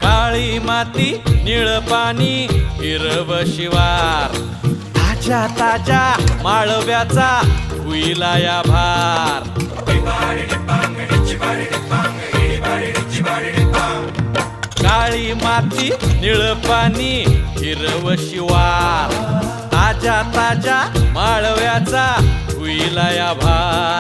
काळी माती निळ पाणी हिरव शिवार, ताज्या ताज्या माळव्याचा हुईला या भार. काळी माती निळ पाणी हिरव शिवार, ताज्या ताज्या माळव्याचा हुईला या भार.